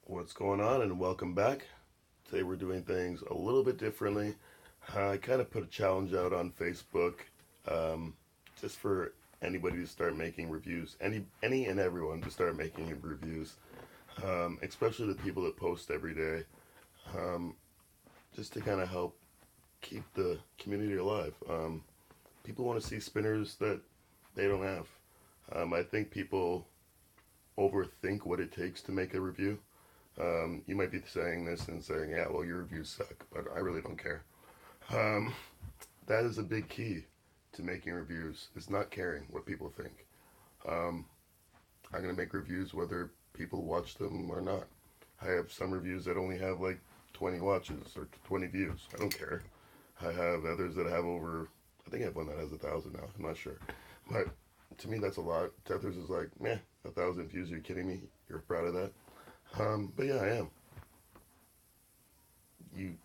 What's going on, and welcome back. Today we're doing things a little bit differently. I kind of put a challenge out on Facebook, um, just for anybody to start making reviews. Any and everyone to start making reviews, especially the people that post every day, um, just to kind of help keep the community alive. People want to see spinners that they don't have. I think people overthink what it takes to make a review. You might be saying this and saying, yeah, well, your reviews suck, but I really don't care. Um, that is a big key to making reviews, is not caring what people think. Um, I'm going to make reviews whether people watch them or not. I have some reviews that only have like 20 watches or 20 views. I don't care. I have others that have over, I think I have one that has 1,000 now. I'm not sure. But to me, that's a lot. To others is like, meh, 1,000 views. Are you kidding me? You're proud of that? But yeah, I am. You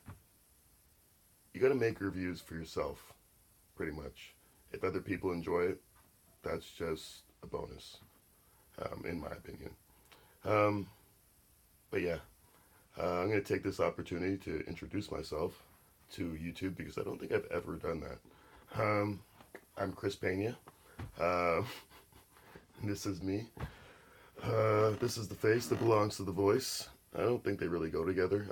you got to make reviews for yourself, pretty much. If other people enjoy it, that's just a bonus, in my opinion. Um, but yeah, I'm going to take this opportunity to introduce myself to YouTube because I don't think I've ever done that. I'm Chris Pena. Uh, this is me. This is the face that belongs to the voice. I don't think they really go together.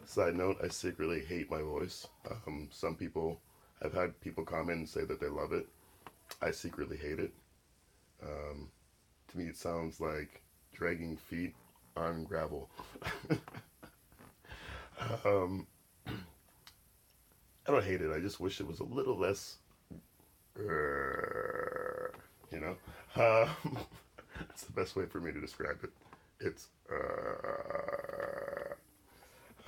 Side note, I secretly hate my voice. Some people, I've had people comment and say that they love it. I secretly hate it. Um, to me, it sounds like dragging feet on gravel. um, I don't hate it. I just wish it was a little less, you know. That's the best way for me to describe it. It's,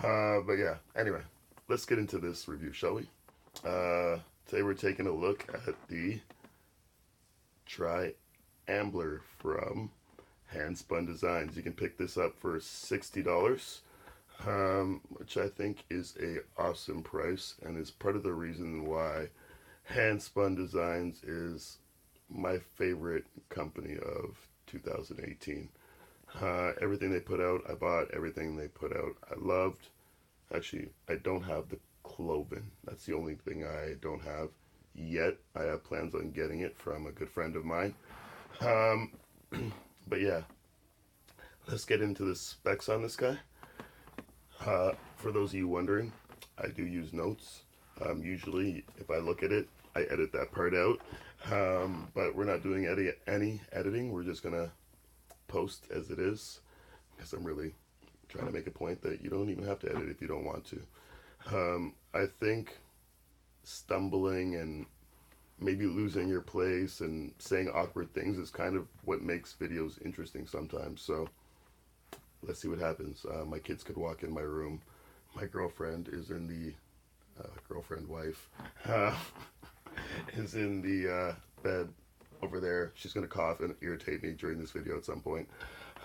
but yeah. Anyway, let's get into this review, shall we? Today we're taking a look at the Try Ambler from Spun Designs. You can pick this up for $60, which I think is a awesome price and is part of the reason why Spun Designs is my favorite company of 2018. Everything they put out, I bought. Everything they put out, I loved. Actually, I don't have the cloven. That's the only thing I don't have yet. I have plans on getting it from a good friend of mine. Um, but yeah, let's get into the specs on this guy. For those of you wondering, I do use notes. Usually, if I look at it, I edit that part out. But we're not doing any editing. We're just gonna post as it is because I'm really trying to make a point that you don't even have to edit if you don't want to. I think stumbling and maybe losing your place and saying awkward things is kind of what makes videos interesting sometimes. So let's see what happens. My kids could walk in my room. My girlfriend is in the girlfriend wife uh, is in the bed over there. She's gonna cough and irritate me during this video at some point.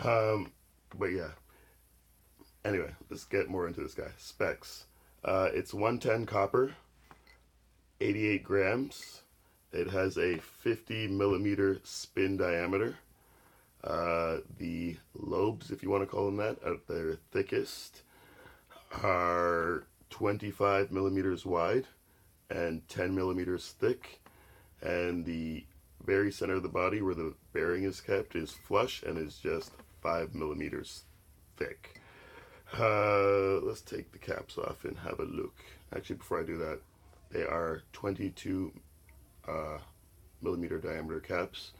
But yeah. Anyway, let's get more into this guy. Specs. It's 110 copper, 88 grams. It has a 50 millimeter spin diameter. The lobes, if you want to call them that, at their thickest, are 25 millimeters wide and 10 millimeters thick. And the very center of the body where the bearing is kept is flush and is just 5 millimeters thick. Let's take the caps off and have a look. Actually, before I do that, they are 22 millimeter diameter caps.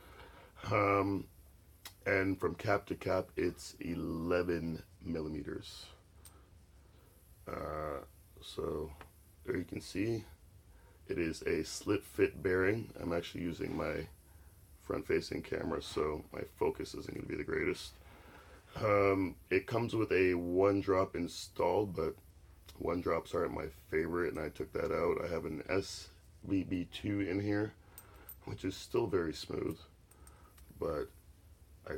And from cap to cap, it's 11 millimeters. So there you can see it is a slit fit bearing. I'm actually using my front facing camera, so my focus isn't going to be the greatest. It comes with a one drop installed, but one drops aren't my favorite, and I took that out. I have an SVB2 in here, which is still very smooth, but I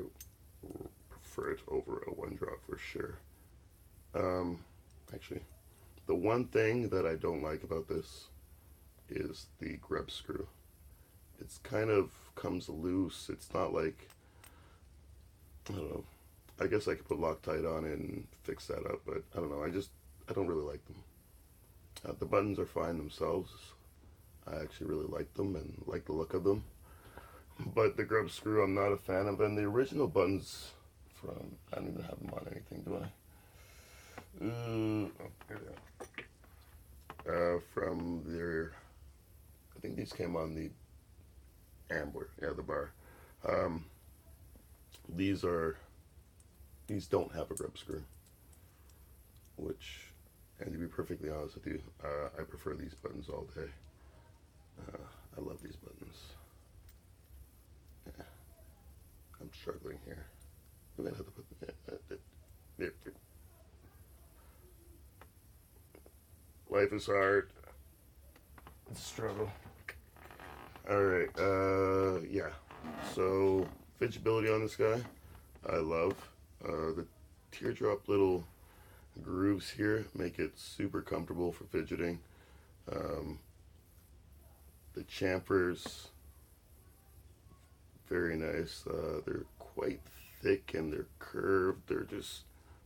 prefer it over a one drop for sure. Actually, the one thing that I don't like about this is the grub screw. It's kind of comes loose. It's not like, I don't know. I guess I could put Loctite on it and fix that up, but I don't know. I don't really like them. The buttons are fine themselves. I actually really like them and like the look of them. But the grub screw, I'm not a fan of. And the original buttons from, I don't even have them on anything, do I? Oh, here they are. From their, I think these came on the Ambler, yeah, the bar. Um, these don't have a grub screw, which, and to be perfectly honest with you, I prefer these buttons all day. I love these buttons. Yeah. I'm struggling here. I'm gonna have to put there. Life is hard. It's a struggle. All right. Yeah. So fidgetability on this guy, I love. The teardrop little grooves here make it super comfortable for fidgeting. The chamfers, very nice. They're quite thick and they're curved. They're just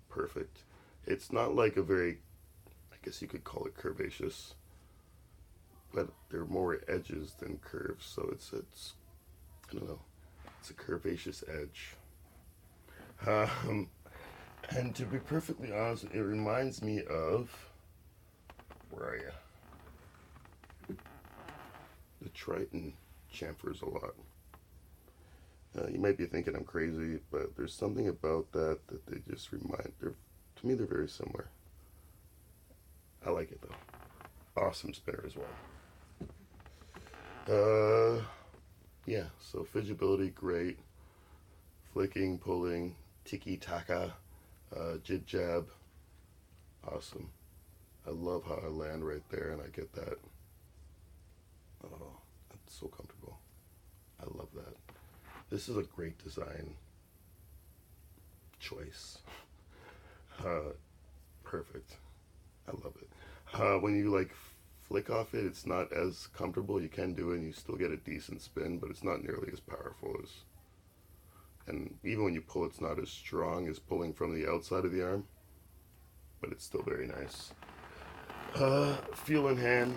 perfect. It's not like a very, I guess you could call it curvaceous, but they're more edges than curves. So it's I don't know. It's a curvaceous edge. And to be perfectly honest, it reminds me of, where are you? The Triton chamfers a lot. You might be thinking I'm crazy, but there's something about that they just remind. To me, they're very similar. I like it though. Awesome spinner as well. Yeah. So fidgetability, great. Flicking, pulling, tiki taka, jib jab, awesome. I love how I land right there, and I get that. Oh, that's so comfortable. I love that. This is a great design choice. Perfect. I love it. When you like flick off it, it's not as comfortable. You can do it and you still get a decent spin, but it's not nearly as powerful as, and even when you pull, it's not as strong as pulling from the outside of the arm, but it's still very nice. Feel in hand,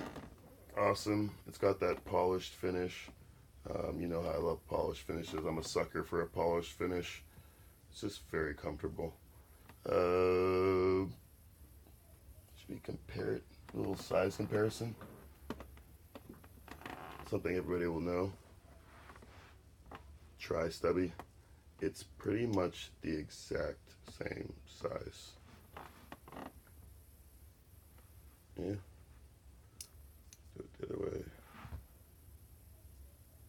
awesome. It's got that polished finish. You know how I love polished finishes. I'm a sucker for a polished finish. It's just very comfortable. Should we compare it? A little size comparison. Something everybody will know. Tri stubby. It's pretty much the exact same size. Yeah. Do it the other way.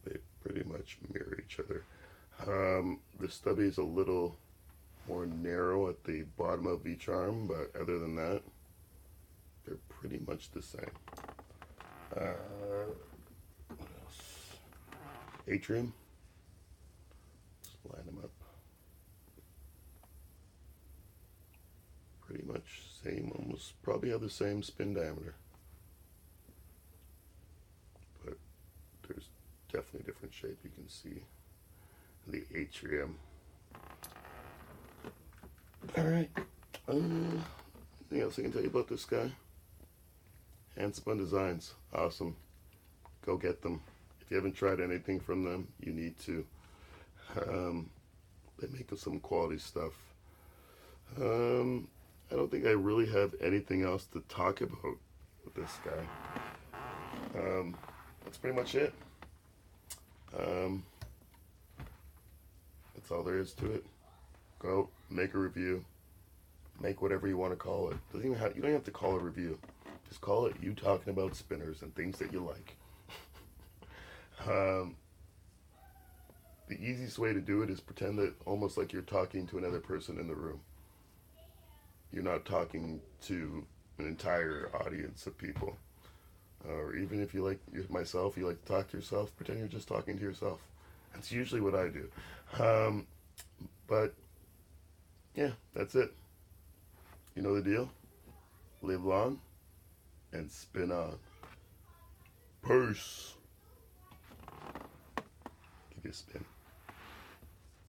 They pretty much mirror each other. The stubby is a little more narrow at the bottom of each arm, but other than that, they're pretty much the same. What else? Atrium. Just line them up. Pretty much same, almost probably have the same spin diameter. But there's definitely a different shape. You can see the atrium. Alright. Anything else I can tell you about this guy? Hand Spun Designs. Awesome. Go get them. If you haven't tried anything from them, you need to. They make some quality stuff. I don't think I really have anything else to talk about with this guy. That's pretty much it. That's all there is to it. Go make a review. Make whatever you want to call it. You don't have to call it a review. Just call it you talking about spinners and things that you like. The easiest way to do it is pretend that almost like you're talking to another person in the room. You're not talking to an entire audience of people. Or even if you like myself, you like to talk to yourself, pretend you're just talking to yourself. That's usually what I do. But yeah, that's it. You know the deal. Live long and spin on. Peace. Give you a spin.